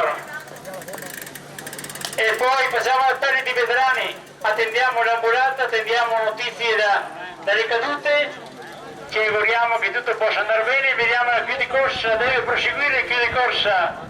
senior. E poi passiamo al turno di veterani, attendiamo l'ambulanza, attendiamo notizie dalle cadute, ci auguriamo che tutto possa andare bene, vediamo la chiude corsa, deve proseguire il chiude corsa.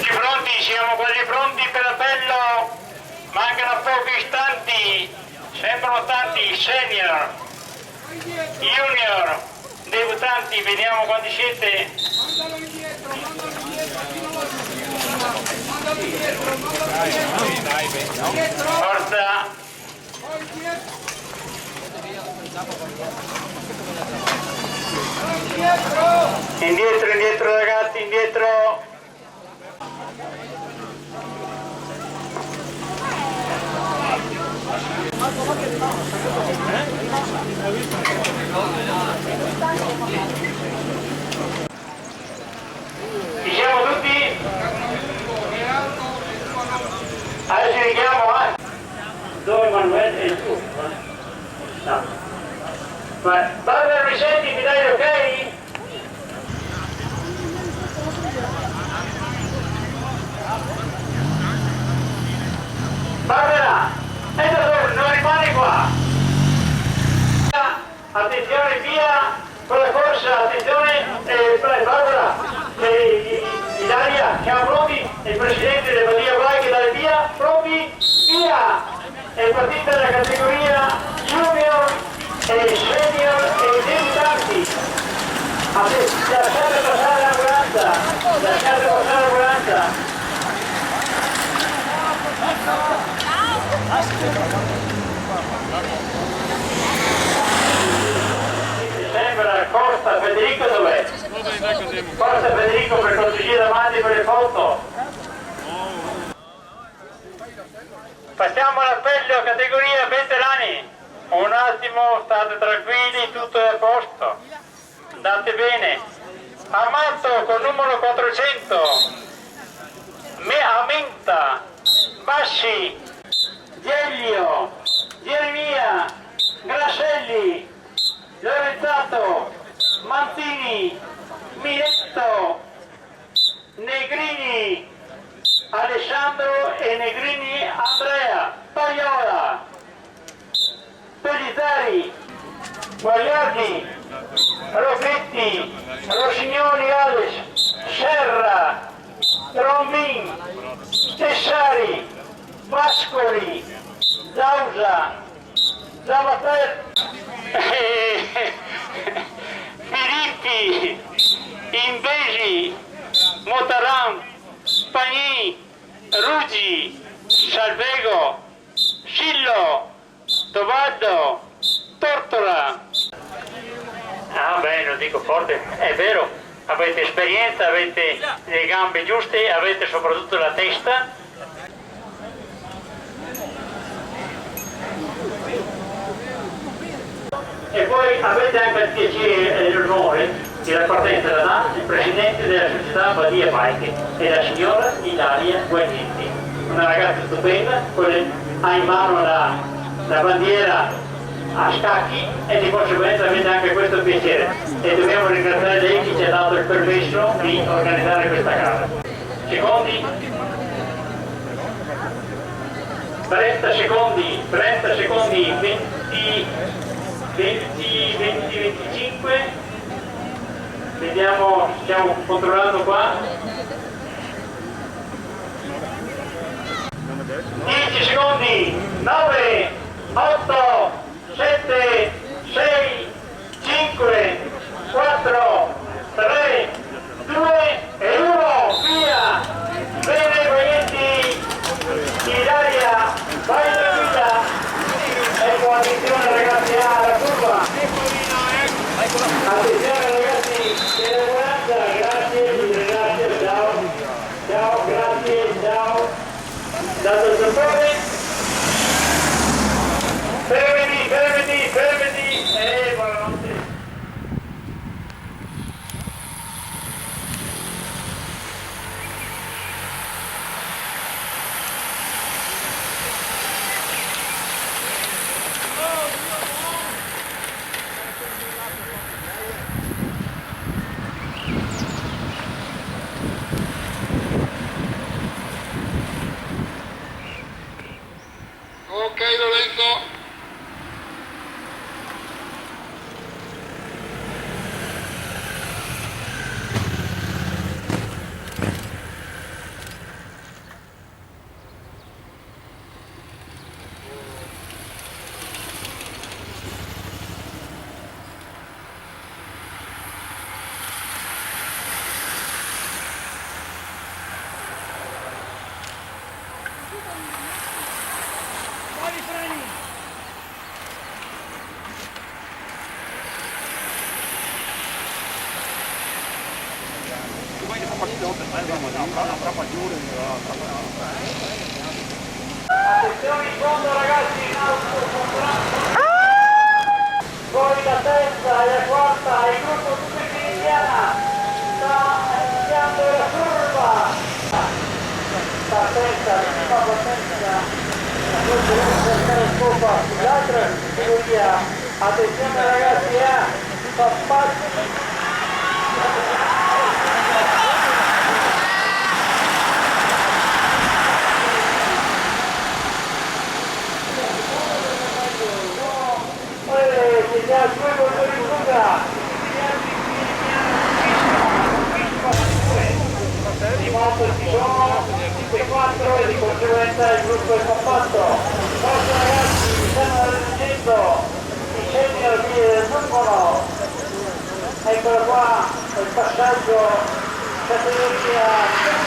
Pronti, siamo quasi pronti per l'appello, mancano pochi istanti, sembrano tanti, senior, junior, debutanti, vediamo quanti siete. Forza! Indietro, indietro ragazzi, indietro! Ci siamo tutti? Adesso richiamo, dove Manuel e tu? No. Barbara, mi senti? Mi dai ok? Barbara, non rimani qua. Attenzione, via con la corsa, attenzione, Barbara, Italia, siamo pronti? Il presidente della Badia Vai che dà il via, pronti? Via! È partita la categoria junior e senior e debutanti. Lasciate passare l'ambulanza, lasciate passare l'ambulanza. Sembra Costa Federico dov'è? Costa Federico per cortesia davanti per le foto. Passiamo all'appello categoria veterani. Un attimo, state tranquilli, tutto è a posto. Andate bene. Amato con numero 400. Amenta. Bassi. Gielio. Geremia. Grasselli. Lorenzato. Mantini. Miretto. Negrini. Alessandro e Negrini Andrea, Paiola, Pellizzari, Guagliardi, Rocchetti, Rossignoli Alex, Serra, Trombin, Tessari, Pascoli, Dausa, Zavater, Filippi, Invesi, Motaran, Spagni, Ruggi, Salvego, Sillo, Tobaldo, Tortora. Ah beh, lo dico forte, è vero, avete esperienza, avete le gambe giuste, avete soprattutto la testa. E poi avete anche il piacere e l'onore che la partenza la dà il presidente della società Badia Bike e la signora Ilaria Guagnetti, una ragazza stupenda, ha in mano la bandiera a scacchi e di conseguenza avete anche questo piacere e dobbiamo ringraziare lei che ci ha dato il permesso di organizzare questa gara. Secondi, 30 secondi, 25, vediamo, stiamo controllando qua, 10 secondi, 9, 8, 7, 6, 5, 4, 3, 2 e 1, via! Bene, Guagnetti, Ilaria, vai in guida! Ecco, attenzione ragazzi alla curva! Attenzione ragazzi, grazie, ciao, ciao, grazie, ciao! dato il dottore, fermati, buonanotte. Ok Lorenzo. Attenzione in fondo ragazzi, in auto, fuori la terza e la quarta, il gruppo super Indiana sta iniziando la curva. Sta attenta, fa partenza, la curva deve cercare scopa sull'altra categoria. Attenzione ragazzi, fa spazio. Segnale due motori in fuga, di moto ci sono 5-4 e di conseguenza il gruppo è compatto. Forza ragazzi, mi stanno raggiungendo i segni alla fine del numero. Eccolo qua, il passaggio categoria.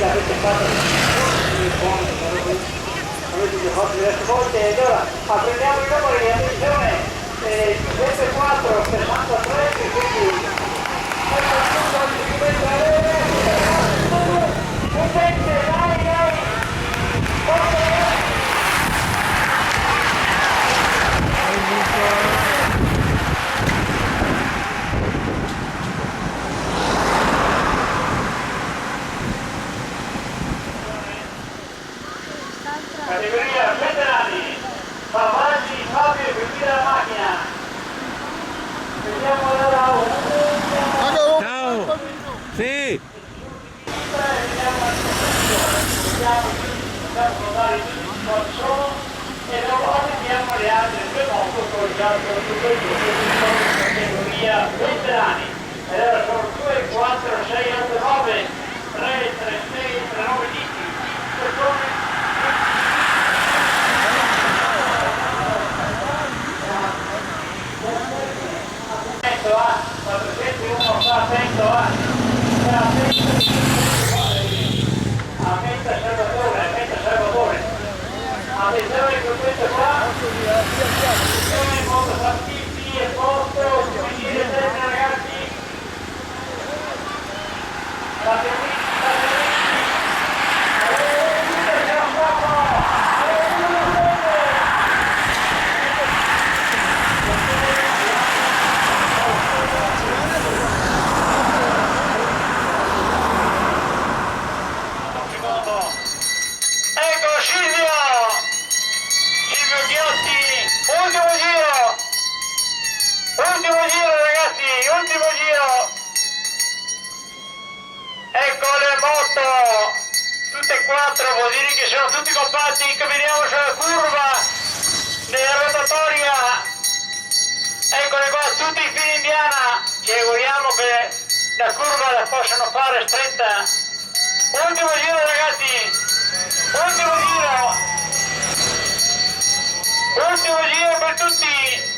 l'avete fatto diverse volte ed ora apprendiamo i numeri, attenzione, 54, 63, quindi categoria veterani, Favaggi, Fabio e guida la macchina. Vediamo allora Ciao! Sì! e dopo vediamo le altre due moto con già categoria veterani. E allora sono 2, 4, 6, 8, 9, 3, 3, 6, 3, 9 10, 5 persone. Attento a 401 sta attento a Salvatore attenzione con questo qua attenzione in modo Santipi e posto quindi termine ragazzi ultimo giro ragazzi, ultimo giro, ecco le moto, tutte e quattro, vuol dire che sono tutti compatti, che vediamo sulla curva della rotatoria, eccole qua, tutti in fila indiana, ci auguriamo che la curva la possano fare stretta, ultimo giro ragazzi, ultimo giro per tutti,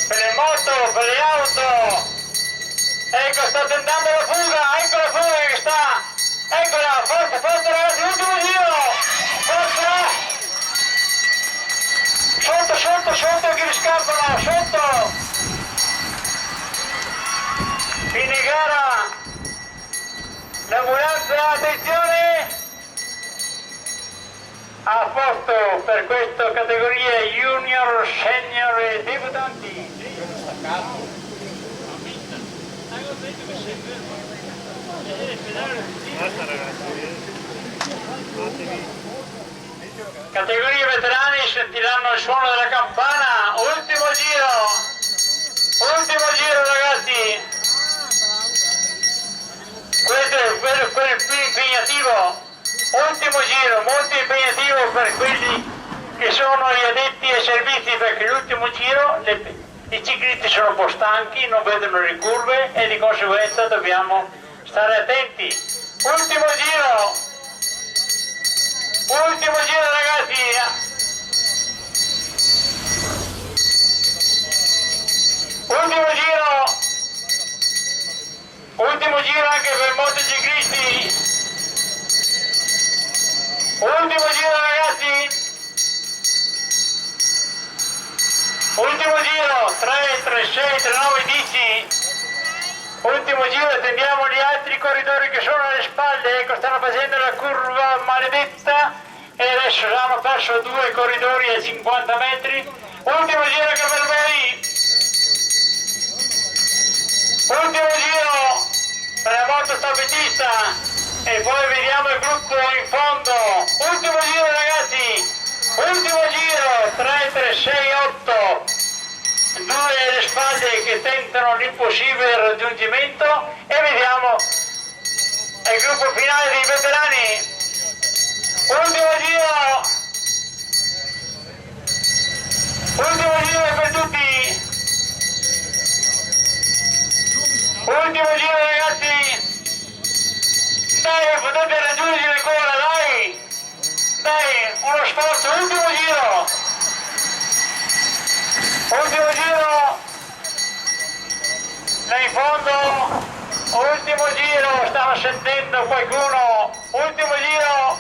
per le moto, per le auto, ecco sta tentando la fuga, ecco la fuga che sta, eccola, forte, forte ragazzi, ultimo giro, forza, sotto che riscappano, sotto, fine gara, l'ambulanza, attenzione, a posto per questa categoria junior, senior e debutanti. Categorie veterani sentiranno il suono della campana, ultimo giro ragazzi, questo è quello più impegnativo, ultimo giro, molto impegnativo per quelli che sono gli addetti ai servizi, perché l'ultimo giro i ciclisti sono un po' stanchi, non vedono le curve e di conseguenza dobbiamo stare attenti. Ultimo giro ragazzi, ultimo giro anche per motociclisti, ultimo giro ragazzi, ultimo giro, 3, 3, 6, 3, 9, 10, ultimo giro, attendiamo gli altri corridori che sono alle spalle, ecco stanno facendo la curva maledetta e adesso hanno perso 2 corridori a 50 metri, ultimo giro anche per voi, ultimo giro per la moto staffettista e poi vediamo il gruppo in fondo, ultimo giro ragazzi, ultimo giro, 3, 3, 6, 8, 2 alle spalle che tentano l'impossibile raggiungimento e vediamo il gruppo finale dei veterani, ultimo giro per tutti, ultimo giro ragazzi, dai potete raggiungere ancora, dai, uno sforzo, ultimo giro, là in fondo, Ultimo giro, stavo sentendo qualcuno, ultimo giro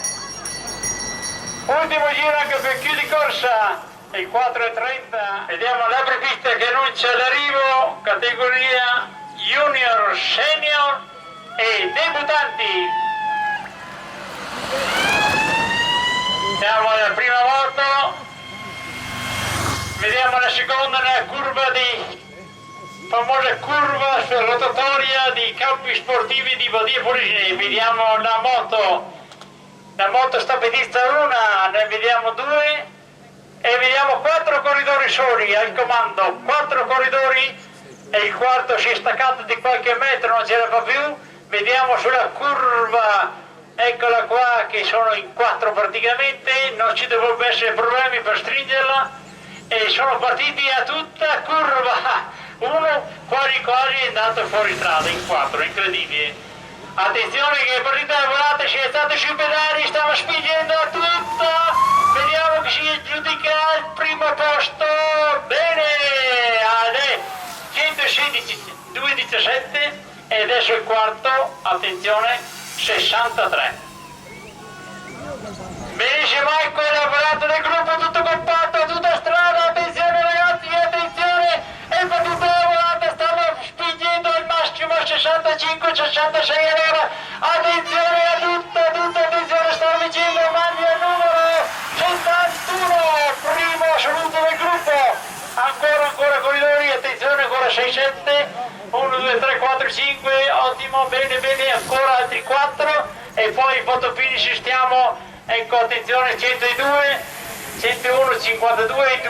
anche per chiudi corsa, il 4.30, vediamo la prepista che annuncia l'arrivo, categoria junior, senior e debutanti. Siamo alla prima moto, vediamo la seconda nella curva di famosa curva rotatoria di campi sportivi di Badia Polesine. Vediamo la moto stafettista 1, ne vediamo 2 e vediamo 4 corridori soli al comando, 4 corridori e il quarto si è staccato di qualche metro, non ce la fa più. Vediamo sulla curva, eccola qua, che sono in 4 praticamente, non ci dovrebbero essere problemi per stringerla e sono partiti a tutta curva. Uno quasi è andato fuori strada in 4, incredibile. Attenzione che è partita la volata, si è stato sui pedali, stava spingendo a tutta. Vediamo che si aggiudica il primo posto. Bene, 116, 2,17 e adesso il quarto, attenzione, 63. Benissimo, ecco la volata del gruppo, tutto compatto, tutta strada, attenzione ragazzi, attenzione. È partita la volata, stava spingendo al massimo 65-66 all'ora. Attenzione a tutta, attenzione, stava vincendo maglia numero 71, primo assoluto del gruppo. Ancora corridori, attenzione, ancora 6-7, 1, 2, 3, 4, 5, ottimo, bene, ancora altri 4 e poi il photo finish stiamo, ecco, attenzione, 102, 101, 52,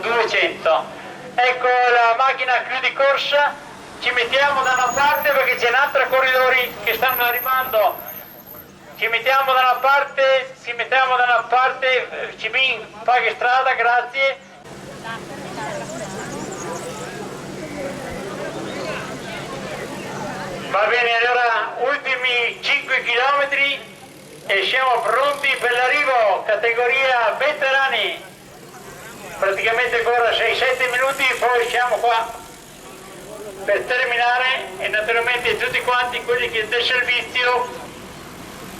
200. Ecco la macchina chiudi corsa, ci mettiamo da una parte perché c'è un'altra corridori che stanno arrivando, ci mettiamo da una parte, Cibin, fai strada, grazie. Va bene, allora ultimi 5 km e siamo pronti per l'arrivo, categoria veterani. Praticamente ancora 6-7 minuti, poi siamo qua per terminare e naturalmente tutti quanti quelli che del servizio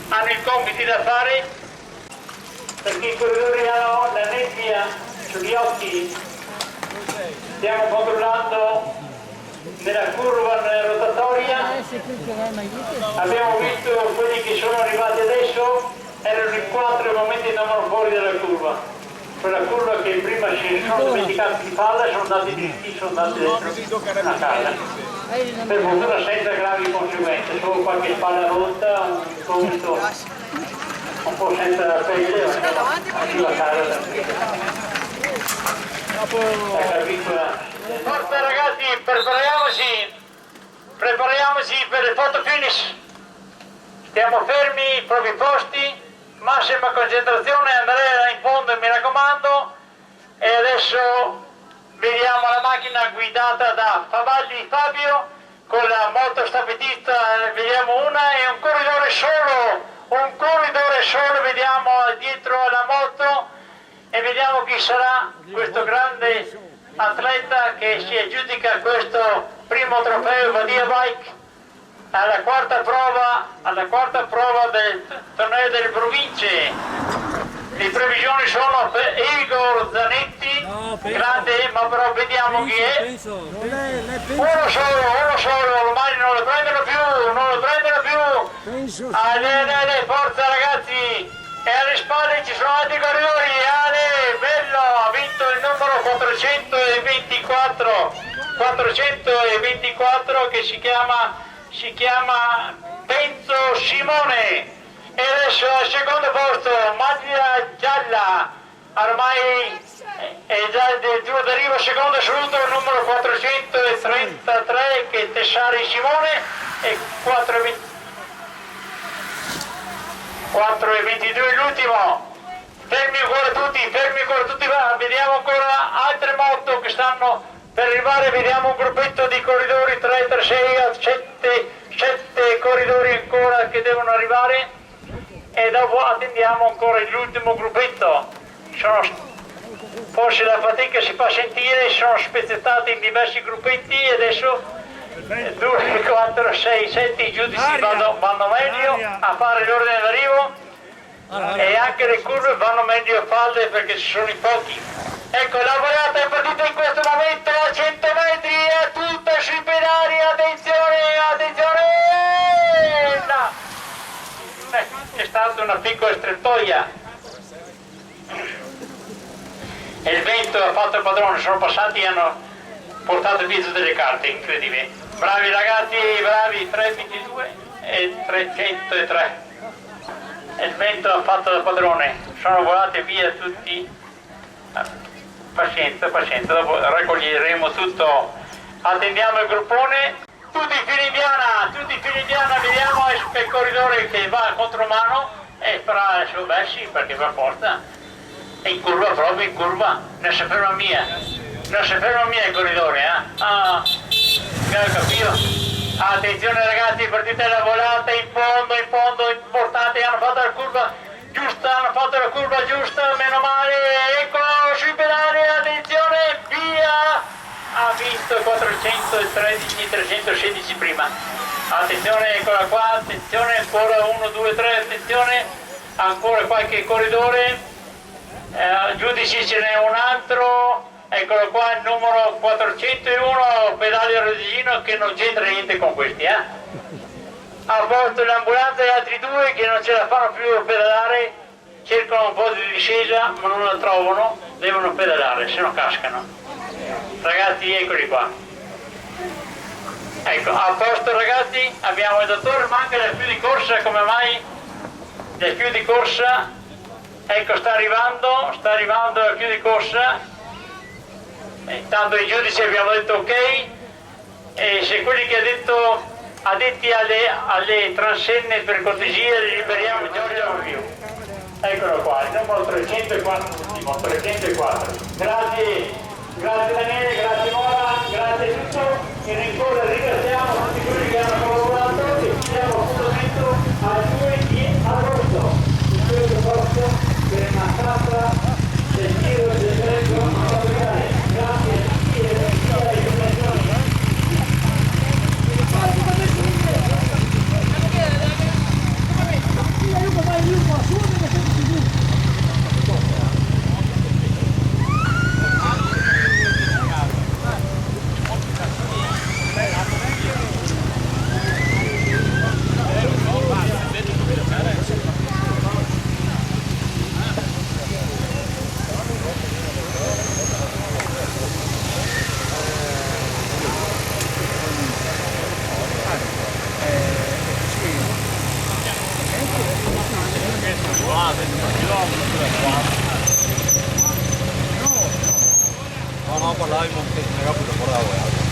hanno i compiti da fare perché i corridori hanno la nebbia sugli occhi. Stiamo controllando nella curva, nella rotatoria, abbiamo visto quelli che sono arrivati adesso, erano in 4 al momento andavano fuori dalla curva. Quella curva che prima si sono dimenticati di farla, sono andati dritti, sono andati dentro una casa. Per fortuna senza gravi conseguenze, solo qualche spalla rotta, un gomito un po' senza la pelle, arriva a casa. Forza ragazzi, prepariamoci per il photo finish. Stiamo fermi ai propri posti. Massima concentrazione, Andrea in fondo mi raccomando e adesso vediamo la macchina guidata da Favalli Fabio con la moto stafettista, vediamo una e un corridore solo, vediamo dietro alla moto e vediamo chi sarà questo grande atleta che si aggiudica questo primo trofeo Badia Bike. Alla quarta prova del torneo delle province. Le previsioni sono per Igor Zanetti, grande, ma però vediamo chi è. Uno solo, ormai non lo prendono più. Forza ragazzi, e alle spalle ci sono altri corridori. Bello, ha vinto il numero 424 che si chiama Benzo Simone e adesso al secondo posto maglia gialla, ormai è già il giuro d'arrivo, secondo assoluto il numero 433 che è Tessari Simone e 4,22 l'ultimo. Fermi ancora tutti, vediamo ancora altre moto che stanno per arrivare, vediamo un gruppetto di corridori, 3, 6, 7 corridori ancora che devono arrivare e dopo attendiamo ancora l'ultimo gruppetto. Forse la fatica si fa sentire, sono spezzettati in diversi gruppetti e adesso 2, 4, 6, 7 i giudici vanno meglio a fare l'ordine d'arrivo e anche le curve vanno meglio a farle perché ci sono i pochi. Ecco, la volata è partita in questo momento a 100 metri, è tutta sui pedali, attenzione, attenzione! No. C'è stata una piccola strettoia e il vento ha fatto il padrone, sono passati e hanno portato via tutte le carte, incredibile. Bravi ragazzi, bravi, 322 e 303. E il vento ha fatto da padrone, sono volati via tutti. Pazienza, pazienza, dopo raccoglieremo tutto. Attendiamo il gruppone. Tutti in fila indiana, vediamo il corridore che va a contromano e farà il suo bel sì, perché va forza. È in curva, proprio in curva, non si ferma mia il corridore, Ah, capito? Attenzione ragazzi, partita la volata, in fondo, importante, hanno fatto la curva giusta, meno male, eccolo sui pedali, attenzione, via! Ha visto 413, 316 prima. Attenzione, eccola qua, attenzione, ancora 1, 2, 3, attenzione, ancora qualche corridore, giudici ce n'è un altro, eccolo qua il numero 401, pedale a rosino che non c'entra niente con questi, A posto l'ambulanza e gli altri due che non ce la fanno più a pedalare, cercano un po' di discesa ma non la trovano, devono pedalare, se no cascano. Ragazzi, eccoli qua. Ecco, a posto ragazzi, abbiamo il dottore, manca del più di corsa, come mai? Del più di corsa, ecco sta arrivando il più di corsa. Intanto i giudici abbiamo detto ok, e se quelli che ha detto addetti alle transenne per cortesia li liberiamo Giorgio Rubio. Eccolo qua, il numero 304. Grazie Daniele, grazie Mora, grazie a tutti e ancora ringraziamo tutti quelli che hanno collaborato e ci diamo appuntamento al 2 di agosto. Il 2 di agosto per una tappa del Giro del Greco Mondiale. Grazie a tutti e a tutte le informazioni. No, parlavi con te, non è capito,